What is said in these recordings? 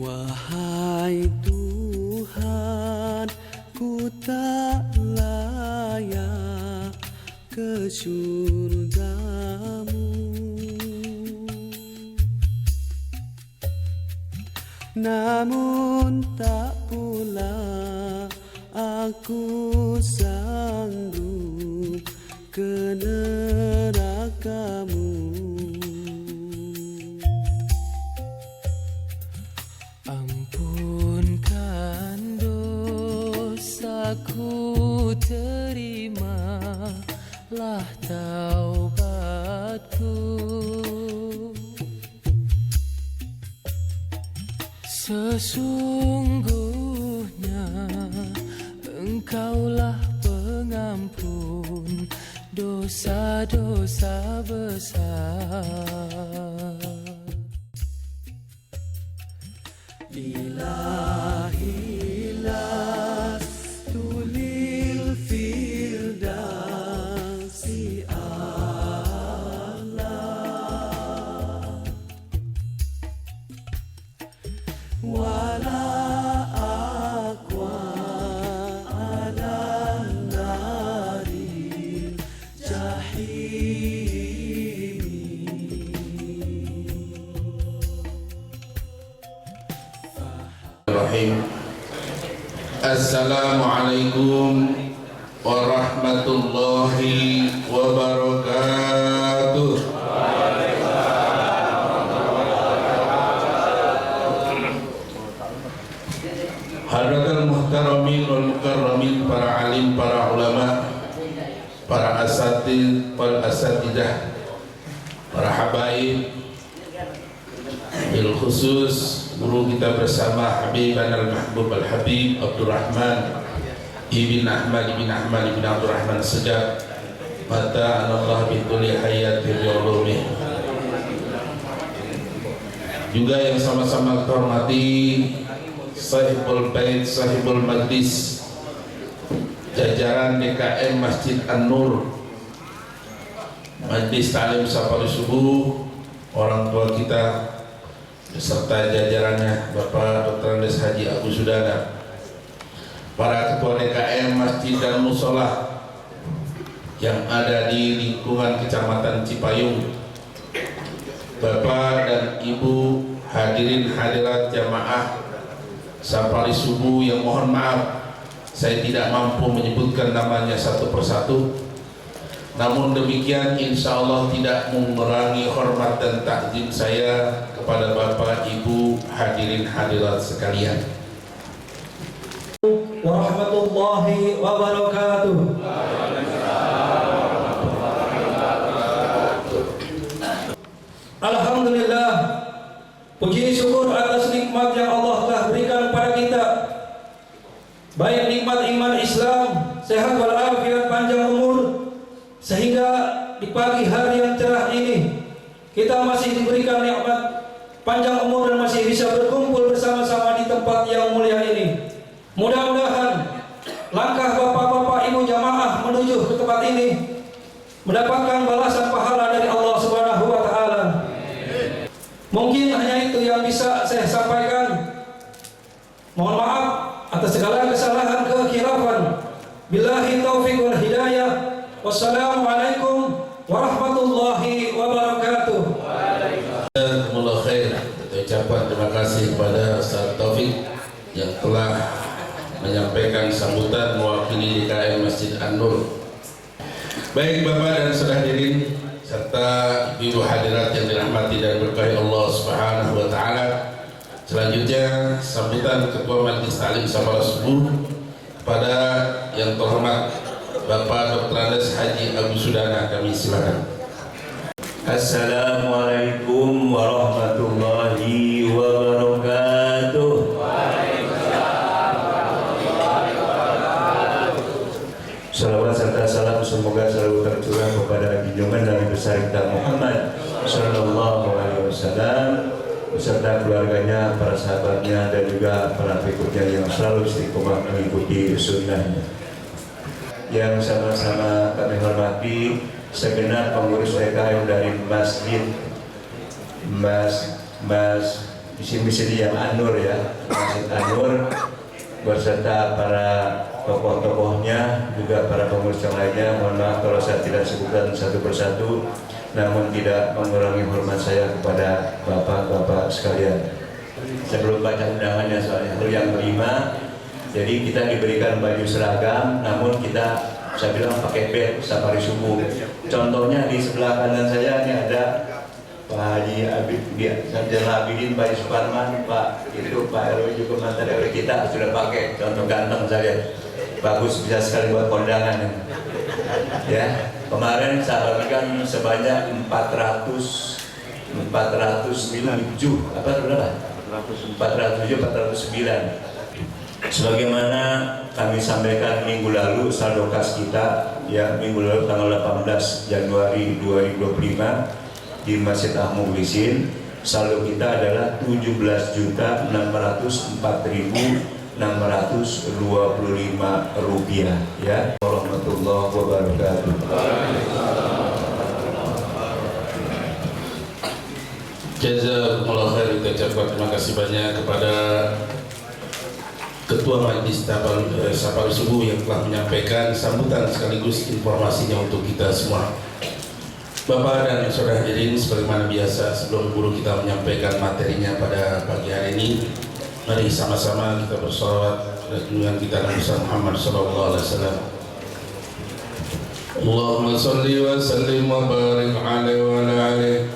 Wahai Tuhan, ku tak layak ke surgamu, namun tak pula aku sanggup ke nerakamu. Ampunkan dosaku, terimalah taubatku. Sesungguhnya Engkaulah pengampun dosa-dosa besar. Ilahilah tulil firdausi a'la, wala aqwa ala naril jahim. Assalamualaikum warahmatullahi wabarakatuh. Hadratul muhtaramin wal mukarramin, para alim, para ulama, para asatid wal asatidah, para habaib, bil khusus guru kita bersama Habiban al-Mahbub al-Habib Abdurrahman ibn Ahmad ibn Abdurrahman Sejak, mata Allah bituli hayati bi'ulumih. Juga yang sama-sama kita hormati Sahibul Bait, Sahibul Majlis, jajaran DKM Masjid An-Nur, Majlis Ta'lim Safari Subuh, orang tua kita beserta jajarannya, Bapak Dr. Andes Haji Abu Sudana, para ketua DKM Masjid dan Musola yang ada di lingkungan Kecamatan Cipayung, Bapak dan Ibu hadirin hadirat jamaah Safari Subuh yang mohon maaf saya tidak mampu menyebutkan namanya satu persatu, namun demikian insya Allah tidak mengurangi hormat dan takzim saya kepada Bapak Ibu hadirin hadirat sekalian. Warahmatullahi wabarakatuh. Alhamdulillah, puji syukur atas nikmat yang Allah telah berikan kepada kita, baik nikmat iman Islam, sehat walafiat, panjang umur, sehingga di pagi hari yang cerah ini kita masih diberikan nikmat panjang umur dan masih bisa berkumpul bersama-sama di tempat yang mulia ini. Mudah-mudahan langkah bapak-bapak ibu jamaah menuju ke tempat ini mendapatkan balasan pahala dari Allah Subhanahu wa taala. Mungkin hanya itu yang bisa saya sampaikan. Mohon maaf atas segala kesalahan kekhilafan. Billahi taufiq wal hidayah. Wassalamualaikum warahmatullahi wabarakatuh. Jazakumullah khair. Ucapan terima kasih kepada Ustaz Taufik yang telah menyampaikan sambutan mewakili DKM Masjid An-Nur. Baik Bapak dan saudara hadirin serta ibu hadirat yang dirahmati dan berkahi Allah Subhanahu wa taala. Selanjutnya sambutan Ketua Majelis Ta'lim Safari Subuh kepada yang terhormat Bapak Dr. Andes Haji Abu Sudana, kami silakan. Assalamualaikum warahmatullahi wabarakatuh. Salawat serta salam semoga selalu tercurah kepada junjungan Nabi besar kita Muhammad Sallallahu Alaihi Wasallam beserta keluarganya, para sahabatnya, dan juga para pengikutnya yang selalu istiqomah mengikuti sunnahnya. Yang sama-sama kami hormati segenap pengurus DKM dari masjid, misi-misi yang An-Nur ya, Masjid An-Nur berserta para tokoh-tokohnya, juga para pengurus yang lainnya. Mohon maaf kalau saya tidak sebutkan satu persatu, namun tidak mengurangi hormat saya kepada bapak-bapak sekalian. Saya belum baca undangannya soalnya. Lalu yang kelima, jadi kita diberikan baju seragam, namun saya bilang pakai bed safari subuh. Contohnya di sebelah kanan saya ini ada Pak Haji Sarjana Abidin, Pak Suparman, Pak RW juga mantan RW kita sudah pakai. Contoh ganteng saya, bagus, bisa sekali buat kondangan. Ya, kemarin saya bagikan sebanyak 407 apa berapa? 409. Sebagaimana kami sampaikan minggu lalu, saldo kas kita ya minggu lalu tanggal 18 Januari 2025 di Masjid Al-Mukhlisin, saldo kita adalah 17.604.625 rupiah ya. Warahmatullahi wabarakatuh. Jazakumullah khair. Kita ucapkan terima kasih banyak kepada Ketua Majelis Safari Subuh yang telah menyampaikan sambutan sekaligus informasinya untuk kita semua. Bapak dan saudara hadirin, sebagaimana biasa sebelum guru kita menyampaikan materinya pada pagi hari ini, mari sama-sama kita bersolawat dengan kita Nabi Muhammad SAW. Allahumma salli wa sallim wa barik alaihi wa ala alihi.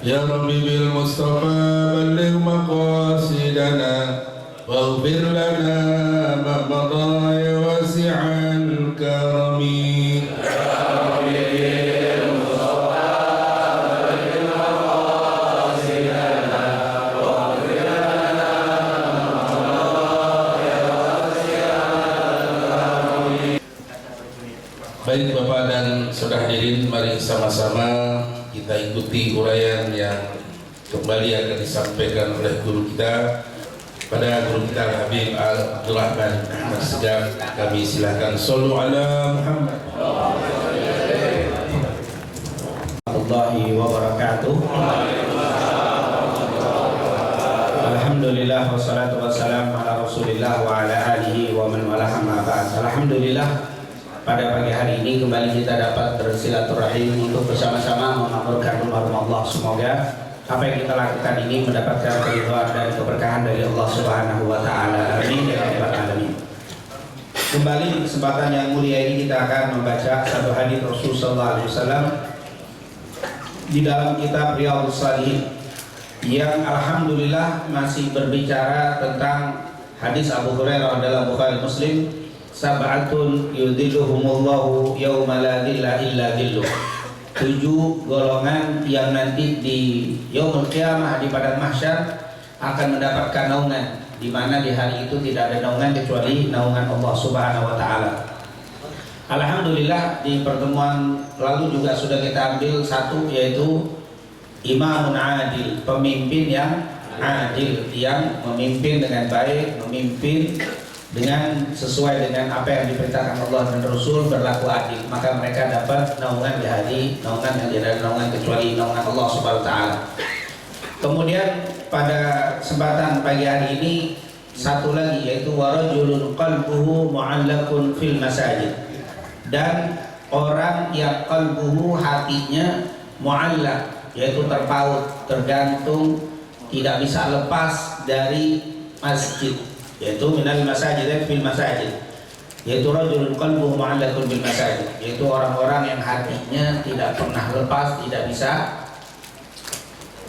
Ya Rabbi bil Mustafa balligh maqasidana waghfir lana ma madha ya wasi'al karami. Baik Bapak dan saudara hadirin, mari sama-sama kita ikuti uraian yang kembali akan disampaikan oleh guru kita pada guru kita Habib Abdul Rahman Ahmad Segaf. Kami silakan sallu ala Muhammad. Warahmatullahi wabarakatuh. Alhamdulillah wassalatu wassalamu ala Rasulillah wa ala alihi wa man walaha ma ba'd. Alhamdulillah, pada pagi hari ini kembali kita dapat bersilaturahim untuk bersama-sama memakmurkan rumah-rumah Allah. Semoga apa yang kita lakukan ini mendapatkan keridhaan dan keberkahan dari Allah Subhanahu wa taala. Amin ya rabbal alamin. Kembali di kesempatan yang mulia ini kita akan membaca satu hadis Rasul sallallahu alaihi wasallam di dalam kitab Riyadhus Shalihin yang alhamdulillah masih berbicara tentang hadis Abu Hurairah dalam Bukhari Muslim. Sab'atun yudhilluhumullahu yawma la dhilla illa dhilluh. 7 golongan yang nanti di yaumul qiyamah, di padang mahsyar, akan mendapatkan naungan, di mana di hari itu tidak ada naungan kecuali naungan Allah Subhanahu wa taala. Alhamdulillah, di pertemuan lalu juga sudah kita ambil satu, yaitu imamun adil, pemimpin yang adil, yang memimpin dengan baik, memimpin dengan sesuai dengan apa yang diperintahkan Allah dan Rasul, berlaku adil, maka mereka dapat naungan di hari, naungan yang tidak ada naungan kecuali naungan Allah Subhanahu wa taala. Kemudian pada kesempatan pagi hari ini satu lagi, yaitu warajulun qalbuhu mu'allaqun fil masajid, dan orang yang qalbuhu, hatinya, mu'allaq, yaitu terpaut, tergantung, tidak bisa lepas dari masjid, yaitu minal masajid fil masajid, yaitu rajulun qalbuhu mu'allaqun bil masajid, yaitu orang-orang yang hatinya tidak pernah lepas, tidak bisa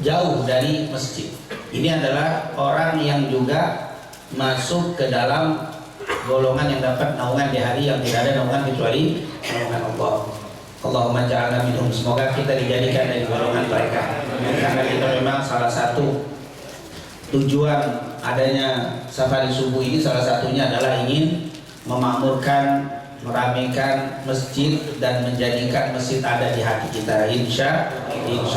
jauh dari masjid. Ini adalah orang yang juga masuk ke dalam golongan yang dapat naungan di hari yang tidak ada naungan kecuali naungan Allah. Allahumma ja'alna minhum. Semoga kita dijadikan dari golongan mereka, karena kita memang salah satu tujuan adanya safari subuh ini, salah satunya adalah ingin memakmurkan, meramaikan masjid dan menjadikan masjid ada di hati kita. Insya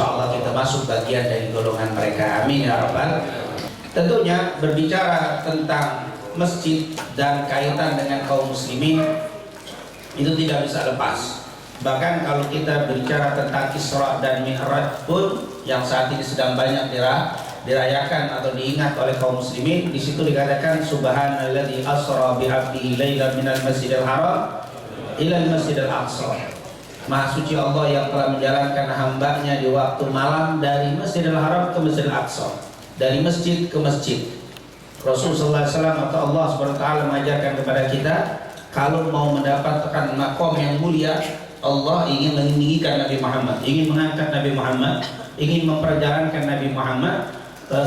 Allah kita masuk bagian dari golongan mereka. Amin ya rabbal. Tentunya berbicara tentang masjid dan kaitan dengan kaum muslimin itu tidak bisa lepas. Bahkan kalau kita berbicara tentang Isra dan Mi'raj pun yang saat ini sedang banyak dirayakan atau diingat oleh kaum muslimin, di situ dikatakan subhanalladzi asra bi 'abdihi lailan minal masjidil haram ilal masjidil aqsa. Maha suci Allah yang telah menjalankan hambanya di waktu malam dari Masjidil Haram ke Masjidil Aqsa, dari masjid ke masjid. Rasulullah SAW atau Allah SWT mengajarkan kepada kita, kalau mau mendapatkan makom yang mulia, Allah ingin meninggikan Nabi Muhammad, ingin mengangkat Nabi Muhammad, ingin memperjalankan Nabi Muhammad.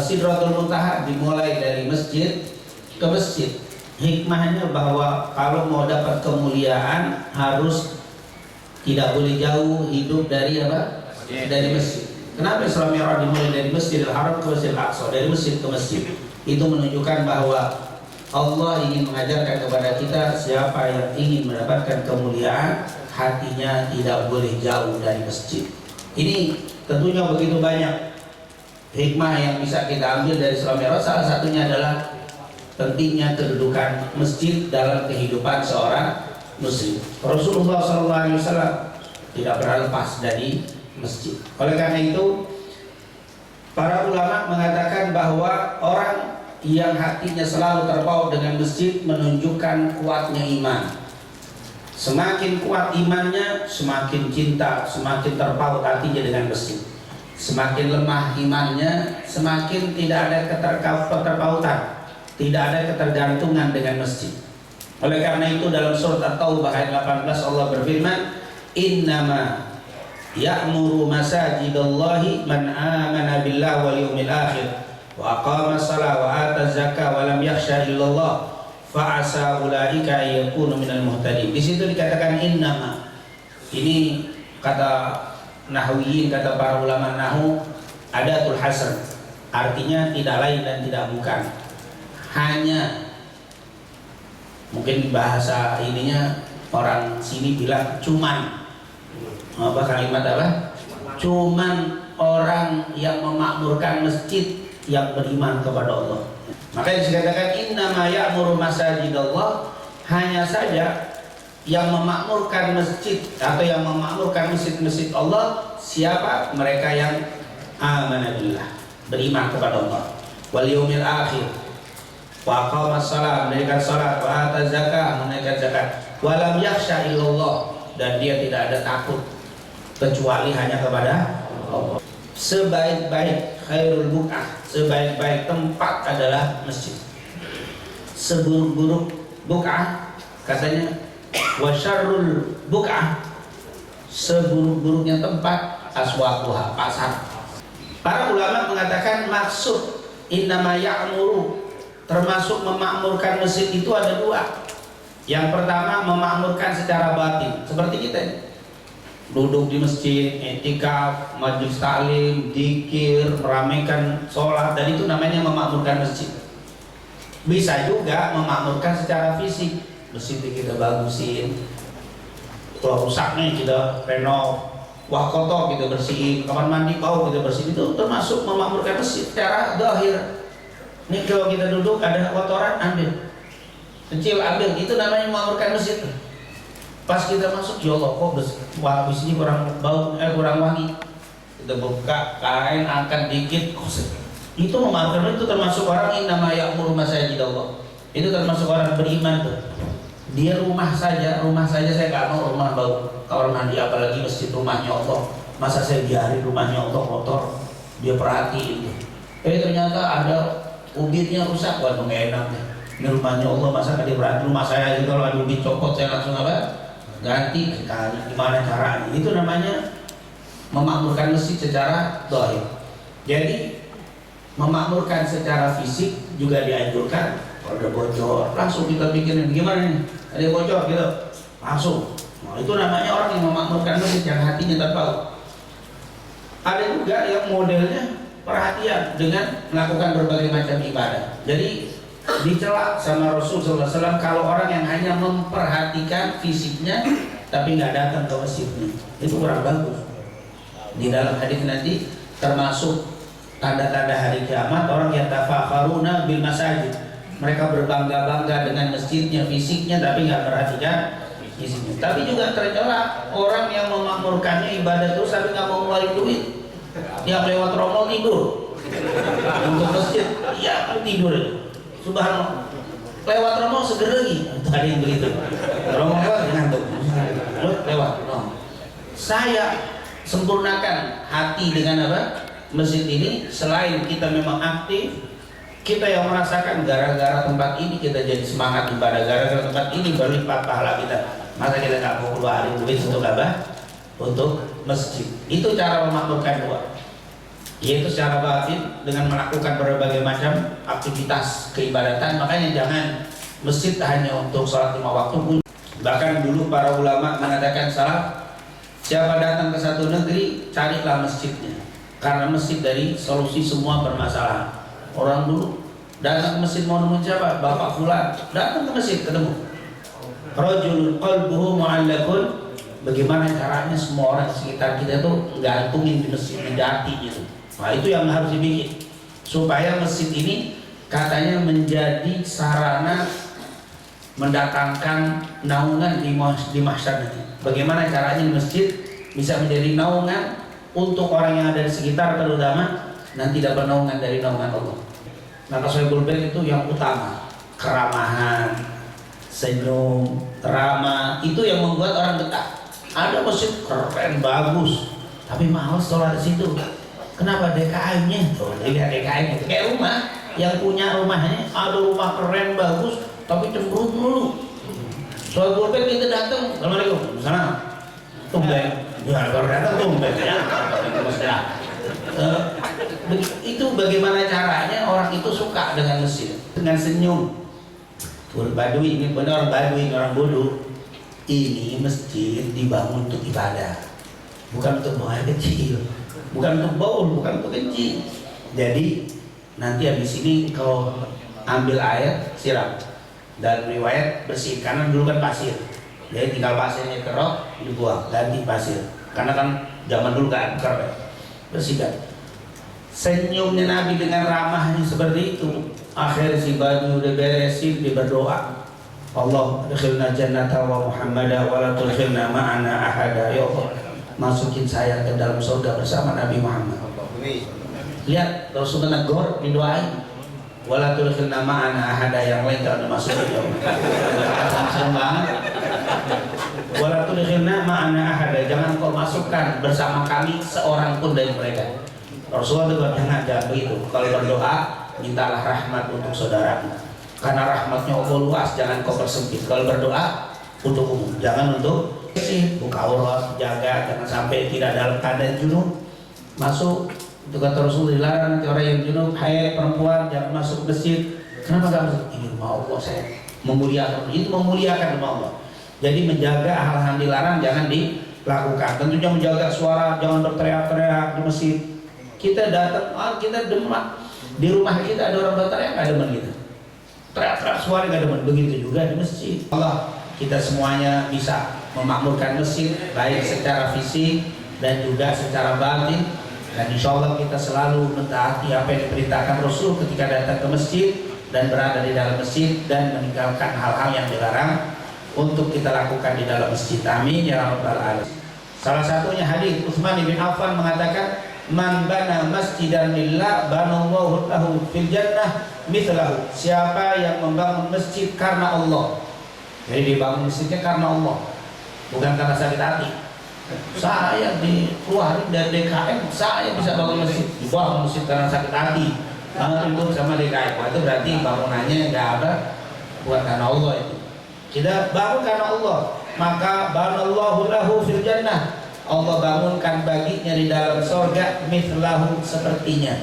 Sidratul Muntaha dimulai dari masjid ke masjid. Hikmahnya bahwa kalau mau dapat kemuliaan harus tidak boleh jauh hidup dari apa? Dari masjid. Kenapa Isra Mi'raj dimulai dari Masjidil Haram ke Masjidil Aqsa, dari masjid ke masjid? Itu menunjukkan bahwa Allah ingin mengajarkan kepada kita, siapa yang ingin mendapatkan kemuliaan, hatinya tidak boleh jauh dari masjid. Ini tentunya begitu banyak hikmah yang bisa kita ambil dari Isra Mi'raj. Salah satunya adalah pentingnya kedudukan masjid dalam kehidupan seorang muslim. Rasulullah SAW tidak pernah lepas dari masjid. Oleh karena itu, para ulama mengatakan bahwa orang yang hatinya selalu terpaut dengan masjid menunjukkan kuatnya iman. Semakin kuat imannya, semakin cinta, semakin terpaut hatinya dengan masjid. Semakin lemah imannya, semakin tidak ada keterpautan, tidak ada ketergantungan dengan masjid. Oleh karena itu dalam surat At-Taubah ayat 18 Allah berfirman, innama ya'muru masajidallahi man amana billahi wal yawmil akhir wa aqama shalah wa ata zakah wa lam yakhsha illallah fa asa ulaika yakunu minal muhtadin. Di situ dikatakan innama. Ini kata nahwiyin, kata para ulama nahwu, adatul hasr. Artinya tidak lain dan tidak bukan. Hanya, mungkin bahasa ininya orang sini bilang cuman, apa kalimat apa? Cuman orang yang memakmurkan masjid yang beriman kepada Allah. Makanya dikatakan innama ya'muru masajidallah, hanya saja yang memakmurkan masjid atau yang memakmurkan masjid-masjid Allah siapa? Mereka yang amana billah, beriman kepada Allah, wal yaumil akhir, wa aqama shalah, menunaikan salat, wa ata zakah, menunaikan zakat, wa lam yakhsha illallah, dan dia tidak ada takut kecuali hanya kepada Allah. Sebaik-baik khairul buq'ah, sebaik-baik tempat adalah masjid. Seburuk-buruk buq'ah, katanya wa syarrul buq'ah, seburuk-buruknya tempat aswaquha, pasar. Para ulama mengatakan maksud innama ya'muru, termasuk memakmurkan masjid itu ada dua. Yang pertama memakmurkan secara batin, seperti kita ini. Duduk di masjid, i'tikaf, majelis taklim, zikir, meramaikan sholat, dan itu namanya memakmurkan masjid. Bisa juga memakmurkan secara fisik, masjid kita bagusin, kalau rusak nih kita renov, wah kotor kita bersihin, kamar mandi bau kita bersihin, itu termasuk memakmurkan masjid secara zahir. Ini kalau kita duduk ada kotoran, ambil, kecil ambil, itu namanya memakmurkan masjid. Pas kita masuk, ya Allah kok wah di sini kurang bau, kurang wangi. Kita buka kain, angkat dikit, itu memakmurkan. Itu termasuk orang innama ya'muru masajidallah. Itu termasuk orang beriman tuh. Dia rumah saja saya nggak mau rumah bau, kamar mandi apalagi masjid, rumahnya Allah. Masa saya biarin rumahnya Allah kotor? Dia perhatiin. Ternyata ada ubitnya rusak, waduh nggak enak deh. Ini rumahnya Allah, masa nggak diperhatiin? Rumah saya aja kalau ada ubit copot saya langsung apa? Ganti sekali. Gimana caranya? Itu namanya memakmurkan masjid secara zahir. Jadi memakmurkan secara fisik juga dianjurkan. Kalau ada bocor, langsung kita pikirin gimana nih? Ada bocor gitu, langsung. Nah, itu namanya orang yang memakmurkan masjid, yang hatinya terpaut. Ada juga yang modelnya perhatian dengan melakukan berbagai macam ibadah. Jadi dicela sama Rasulullah SAW kalau orang yang hanya memperhatikan fisiknya tapi nggak datang ke masjidnya, itu kurang bagus. Di dalam hadis nanti termasuk tanda-tanda hari kiamat orang yang tafakharuna bil masajid, mereka berbangga-bangga dengan masjidnya, fisiknya, tapi nggak perhatikan isinya. Tapi juga tercela orang yang memakmurkannya ibadah terus tapi nggak mau ngeluarin duit. Yang lewat romo tidur untuk masjid, ya tidur. Subhanallah. Lewat romo seger lagi. Ada yang begitu. Romo lewat ngantuk. Lewat. No. Saya sempurnakan hati dengan apa? Masjid ini. Selain kita memang aktif, kita yang merasakan gara-gara tempat ini kita jadi semangat ibadah, gara-gara tempat ini berlipat pahala kita. Masa kita nggak mau keluarin duit untuk apa? Untuk masjid. Itu cara memakmurkan dua, yaitu secara batin dengan melakukan berbagai macam aktivitas keibadatan. Makanya jangan masjid hanya untuk sholat 5 waktu. Bahkan dulu para ulama mengatakan siapa datang ke satu negeri, carilah masjidnya, karena masjid dari solusi semua permasalahan. Orang dulu datang ke masjid mau nemuin siapa? Bapak fulan, datang ke masjid ketemu. Rajulun qalbuhu mu'allaqun. Bagaimana caranya semua orang di sekitar kita tuh gantungin di masjid, di hati gitu. Nah itu yang harus dibikin supaya masjid ini katanya menjadi sarana mendatangkan naungan di mahsyar nanti. Bagaimana caranya masjid bisa menjadi naungan untuk orang yang ada di sekitar, terutama nanti dapat naungan dari naungan Allah. Maka Sohibul Bait itu yang utama, keramahan, senyum, ramah, itu yang membuat orang betah. Ada masjid keren bagus, tapi mahal sholat di situ. Kenapa? DKM-nya. Tuh, lihat DKM itu kayak rumah, yang punya rumahnya ada rumah keren bagus, tapi cemberut dulu. Sohibul Bait kita datang, assalamualaikum, sana, tumben, ya baru datang tumben, ya. Itu bagaimana caranya orang itu suka dengan masjid, dengan senyum. Badui ini benar, Badui orang bodoh. Ini masjid dibangun untuk ibadah, bukan untuk buang air kecil, bukan untuk baul, bukan untuk kencing. Jadi nanti habis ini kau ambil air siram, dan riwayat bersih, karena dulu kan pasir, jadi tinggal pasirnya kerok dibuang, ganti pasir, karena kan zaman dulu kan kerok, bersihkan. Senyumnya Nabi dengan ramahnya seperti itu. Akhir si Badui udah beresin, dia berdoa, Allah adkhilna jannata wa Muhammada wa la tudkhilna ma'ana ahada. Ya Allah, masukin saya ke dalam surga bersama Nabi Muhammad. Lihat Rasulullah negor didoain, wa la tudkhilna ma'ana ahada, yang lain jangan dimasukin. Ya Allah, senang banget. Wa la tudkhilna ma'ana ahada, jangan kau masukkan bersama kami seorang pun dari mereka. Rasulullah juga jangan begitu. Kalau berdoa, mintalah rahmat untuk saudaramu, karena rahmatnya Allah luas. Jangan kau persempit. Kalau berdoa untuk umum, jangan untuk buka aurat, jaga jangan sampai tidak dalam keadaan junub masuk. Itu kata Rasul, dilarang nanti orang yang junub, haid, perempuan jangan masuk masjid. Kenapa gak masuk? Ini rumah Allah, saya memuliakan. Itu memuliakan rumah Allah. Jadi menjaga hal-hal dilarang jangan dilakukan. Tentunya menjaga suara, jangan berteriak-teriak di masjid. Kita datang, kita demak di rumah kita ada orang berteriak, nggak demen kita. Teriak-teriak suara nggak demen. Begitu juga di masjid. Allah, kita semuanya bisa memakmurkan masjid baik secara fisik dan juga secara batin. Dan insya Allah kita selalu mentaati apa yang diperintahkan Rasul ketika datang ke masjid dan berada di dalam masjid, dan meninggalkan hal-hal yang dilarang untuk kita lakukan di dalam masjid. Amin ya rabbal alamin. Salah satunya hadis Utsman bin Affan mengatakan, man bana masjidan lillah banallahu lahu fil jannah mithlahu. Siapa yang membangun masjid karena Allah, jadi dibangun masjidnya karena Allah, bukan karena sakit hati. Saya dikeluarin dari DKM, saya bisa bangun masjid. Dibangun masjid karena sakit hati, tunduk sama DKM. Itu berarti bangunannya nggak ada, bukan karena Allah. Itu kita bangun karena Allah, maka banallahu lahu fil jannah, Allah bangunkan baginya di dalam surga mithlahu, sepertinya.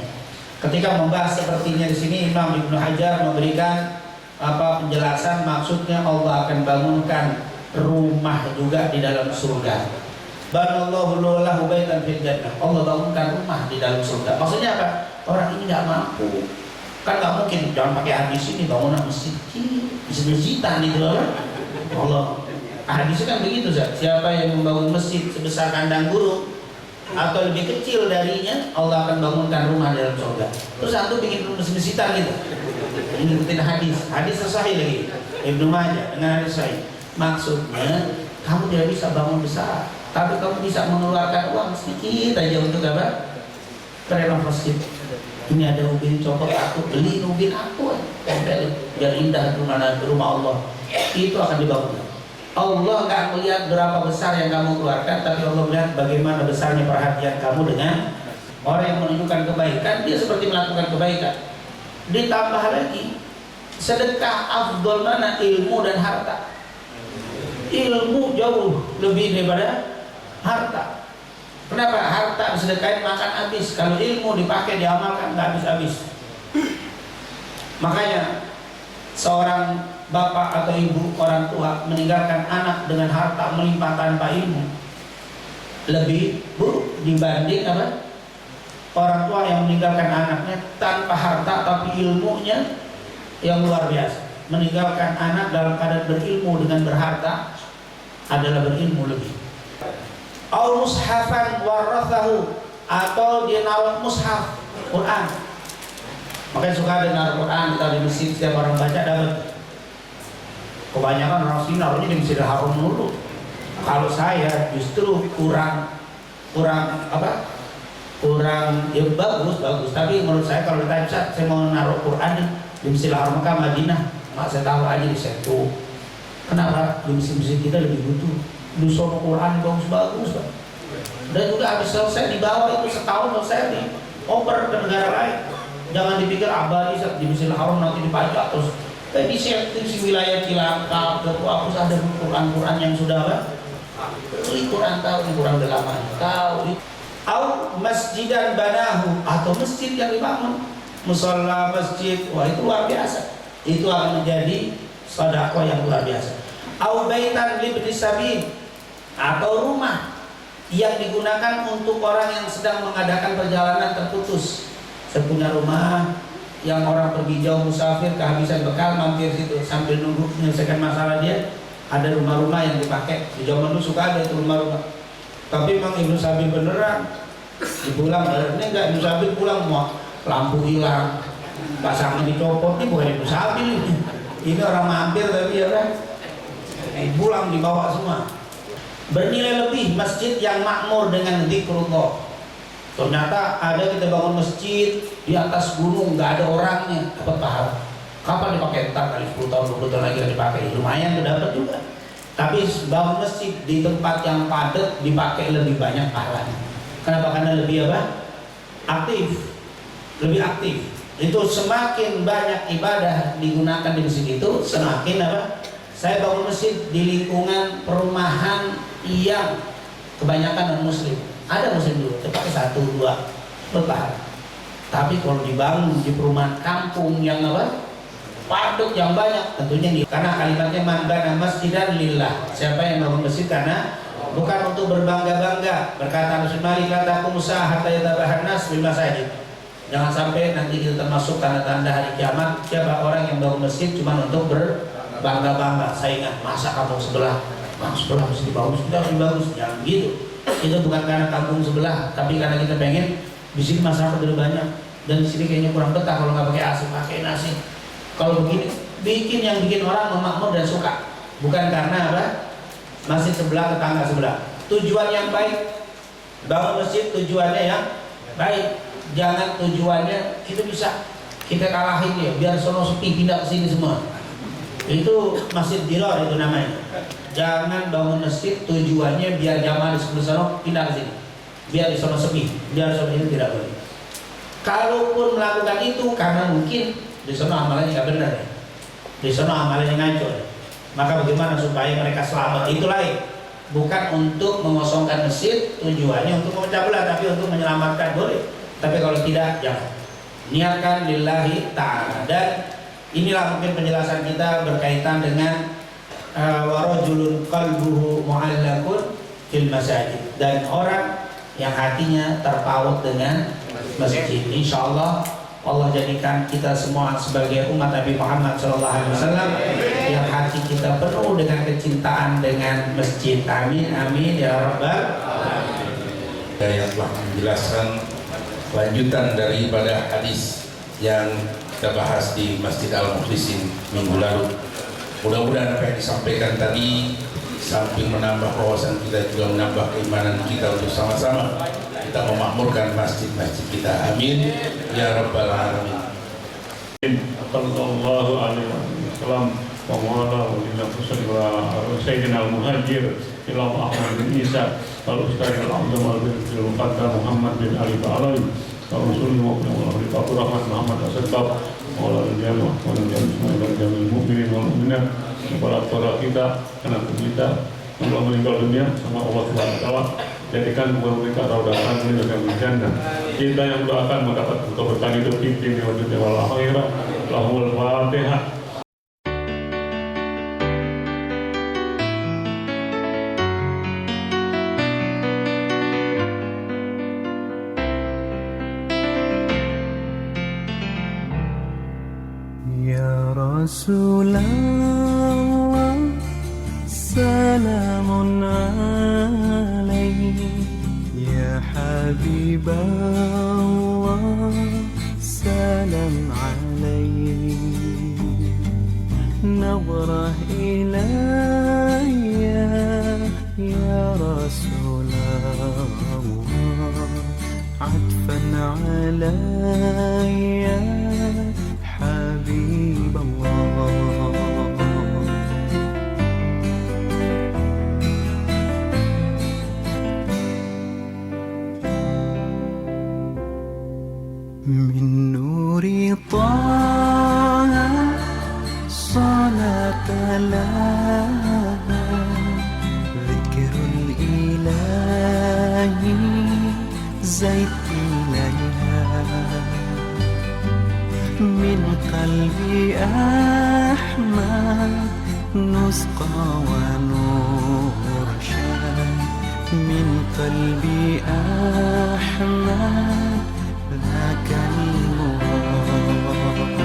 Ketika membahas sepertinya di sini, Imam Ibnu Hajar memberikan penjelasan, maksudnya Allah akan bangunkan rumah juga di dalam surga. Banallahu lahu baitan fil jannah, Allah bangunkan rumah di dalam surga. Maksudnya apa? Orang ini nggak mampu, kan nggak mungkin, jangan pakai hadis ini bangunan masjid, masjid-masjidan itu Allah. Hadisnya kan begitu, siapa yang membangun masjid sebesar kandang burung atau lebih kecil darinya, Allah akan bangunkan rumah dalam surga. Terus satu bikin masjid-masjidan gitu, ngikutin hadis sahih lagi, Ibnu Majah dengan hadis sahih. Maksudnya Kamu tidak bisa bangun besar, tapi kamu bisa mengeluarkan uang sedikit aja untuk apa? Renovasi. Ini ada ubin copot, aku beli ubin aku, biar indah rumah Allah. Itu akan dibangun. Allah nggak melihat berapa besar yang kamu keluarkan, tapi Allah melihat bagaimana besarnya perhatian kamu dengan orang yang menunjukkan kebaikan. Dia seperti melakukan kebaikan. Ditambah lagi, sedekah afdol mana ilmu dan harta. Ilmu jauh lebih daripada harta. Kenapa? Harta disedekahin makan habis. Kalau ilmu dipakai diamalkan nggak habis-habis. Makanya seorang bapak atau ibu, orang tua meninggalkan anak dengan harta melimpah tanpa ilmu lebih buruk dibanding apa? Orang tua yang meninggalkan anaknya tanpa harta tapi ilmunya yang luar biasa. Meninggalkan anak dalam keadaan berilmu dengan berharta adalah berilmu lebih. Au mushafan warathahu, atau dia naruh mushaf Quran. Makanya suka ada naruh Quran kita di masjid, setiap orang baca dapat. Kebanyakan orang sini naruhnya di Masjidil Haram dulu. Kalau saya justru kurang ya bagus, tapi menurut saya kalau ditanya saya mau naruh Quran di Masjidil Haram Mekah Madinah, mak saya taruh aja di situ. Kenapa? Di masjid kita lebih butuh. Di sono Quran bagus-bagus, Pak. Dan juga habis selesai dibawa itu setahun selesai dioper ke negara lain. Jangan dipikir abadi di Masjidil Haram nanti dipajak terus. Di wilayah Cilacap, aku ada Quran yang sudah apa? Beli Quran tahu, Quran udah lama tahu. Au masjidan banahu, atau masjid yang dibangun, musalla masjid, wah itu luar biasa. Itu akan menjadi sedekah yang luar biasa. Au baitan libni sabil, atau rumah yang digunakan untuk orang yang sedang mengadakan perjalanan terputus. Saya punya rumah yang orang pergi jauh musafir kehabisan bekal, mampir situ sambil nunggu menyelesaikan masalah dia. Ada rumah-rumah yang dipakai di zaman dulu, suka ada itu rumah-rumah. Tapi memang Ibnu Sabil beneran dipulang, ini enggak Ibnu Sabil pulang mau lampu hilang, pasangnya dicopot, ini bukan Ibnu Sabil ini orang mampir tapi ya kan pulang dibawa semua. Bernilai lebih masjid yang makmur dengan zikrullah. Ternyata ada kita bangun masjid di atas gunung, nggak ada orangnya, dapat pahala. Kapan dipakai? Entar kali 10 tahun, 20 tahun lagi dipakai, lumayan tuh dapat juga. Tapi bangun masjid di tempat yang padat dipakai lebih banyak pahalanya. Kenapa? Karena lebih apa? Aktif, lebih aktif. Itu semakin banyak ibadah digunakan di masjid itu, semakin apa? Saya bangun masjid di lingkungan perumahan yang kebanyakan non muslim. Ada muslim dulu, pakai 1, 2 bertahan. Tapi kalau dibangun di perumahan kampung yang apa? Padat yang banyak, tentunya nih. Karena kalimatnya man bana masjidan lillah. Siapa yang bangun masjid karena bukan untuk berbangga-bangga. Berkata Rasul Malik, la taqumu sa'a hatta yatabahan nas bil masajid. Jangan sampai nanti kita termasuk tanda-tanda hari kiamat siapa orang yang bangun masjid cuma untuk berbangga-bangga. Saya ingat masa kampung sebelah, sebelah masjid bagus, kita harus bagus, jangan gitu. Itu bukan karena kampung sebelah, tapi karena kita pengen di sini masyarakat lebih banyak dan di sini kayaknya kurang betah kalau nggak pakai AC, pakai nasi. Kalau begini, bikin yang bikin orang memakmur dan suka, bukan karena apa? Masjid sebelah, tetangga sebelah. Tujuan yang baik, bangun masjid tujuannya yang baik. Jangan tujuannya kita bisa kita kalahin dia, biar sono sepi pindah ke sini semua. Itu masjid diror itu namanya. Jangan bangun masjid tujuannya biar jamaah di sebelah sana pindah ke sini, biar di sana sepi, biar sono ini tidak boleh. Kalaupun melakukan itu karena mungkin di sana amalannya nggak benar ya, di sana amalannya ngancur, maka bagaimana supaya mereka selamat? Itu lain, bukan untuk mengosongkan masjid, tujuannya untuk memecah belah, tapi untuk menyelamatkan boleh. Tapi kalau tidak, jangan. Niatkan lillahi ta'ala. Dan inilah mungkin penjelasan kita berkaitan dengan warajulun qalbuhu mu'allaqun fil masajid, dan orang yang hatinya terpaut dengan masjid. Insyaallah Allah jadikan kita semua sebagai umat Nabi Muhammad SAW yang hati kita penuh dengan kecintaan dengan masjid. Amin amin ya rabbal alamin. Yang telah menjelaskan lanjutan daripada hadis yang kita bahas di Masjid Al-Mukhlisin minggu lalu. Mudah-mudahan apa yang disampaikan tadi samping menambah wawasan kita juga menambah keimanan kita untuk sama-sama kita memakmurkan masjid-masjid kita. Amin ya rabbal alamin. Sallallahu alaihi wasallam wa mawala wa sayyidina al-muhajir Imam Ahmad bin Isa al-Ustaz al-Azam al-Muqaddam Muhammad bin Ali Ba'alawi wa Rasulullah Muhammad Rahmat Muhammad Asad-Bab wa al-Jami' wa al-Jami' mu'minin wal mu'minat para kita, anak kita Allah meninggal dunia sama Allah SWT jadikan mereka raudhatan min riyadil jannah. Kita yang doakan mendapat keberkahan hidup di dunia wal akhirah. Lahumul Fatihah. Ya Rasulullah, salamun alaihi. Ya Habiballah, salam alaihi. Nawrah ilayya ya Rasulullah, atfan alayya Habiballah. Min nuri Taha salatalah, zikrul ilahi zait ilaiha. Min qalbi Ahmad nusqa wa nurshad. Min qalbi Ahmad lakal murad.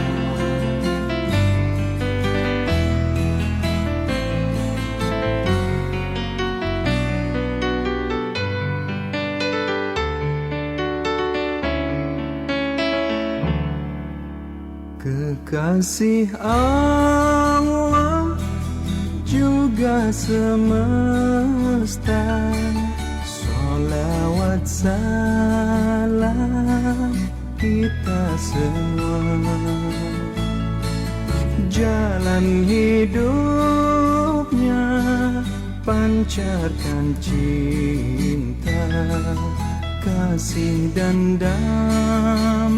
Kekasih Allah juga semesta, salawat salam kita semua. Jalan hidupnya pancarkan cinta, kasih dan damai